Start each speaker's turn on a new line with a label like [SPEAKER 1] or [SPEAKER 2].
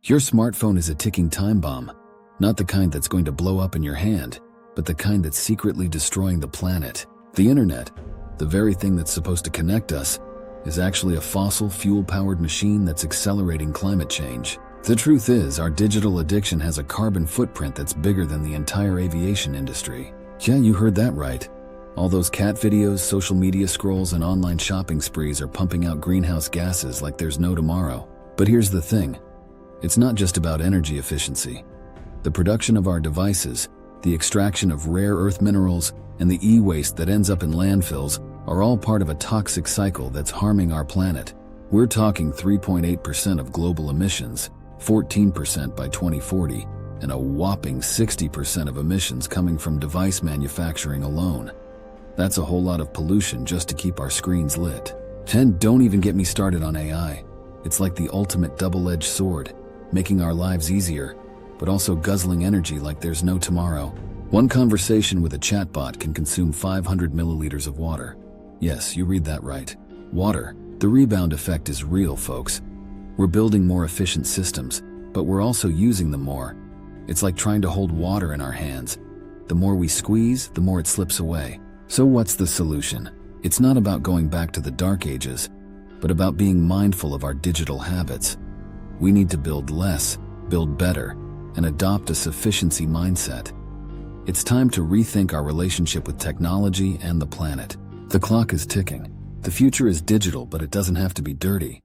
[SPEAKER 1] Your smartphone is a ticking time bomb, not the kind that's going to blow up in your hand, but the kind that's secretly destroying the planet. The internet, the very thing that's supposed to connect us, is actually a fossil fuel-powered machine that's accelerating climate change. The truth is, our digital addiction has a carbon footprint that's bigger than the entire aviation industry. Yeah, you heard that right. All those cat videos, social media scrolls, and online shopping sprees are pumping out greenhouse gases like there's no tomorrow. But here's the thing. It's not just about energy efficiency. The production of our devices, the extraction of rare earth minerals, and the e-waste that ends up in landfills are all part of a toxic cycle that's harming our planet. We're talking 3.8% of global emissions, 14% by 2040, and a whopping 60% of emissions coming from device manufacturing alone. That's a whole lot of pollution just to keep our screens lit. And don't even get me started on AI. It's like the ultimate double-edged sword, making our lives easier, but also guzzling energy like there's no tomorrow. One conversation with a chatbot can consume 500 milliliters of water. Yes, you read that right. Water. The rebound effect is real, folks. We're building more efficient systems, but we're also using them more. It's like trying to hold water in our hands. The more we squeeze, the more it slips away. So what's the solution? It's not about going back to the dark ages, but about being mindful of our digital habits. We need to build less, build better, and adopt a sufficiency mindset. It's time to rethink our relationship with technology and the planet. The clock is ticking. The future is digital, but it doesn't have to be dirty.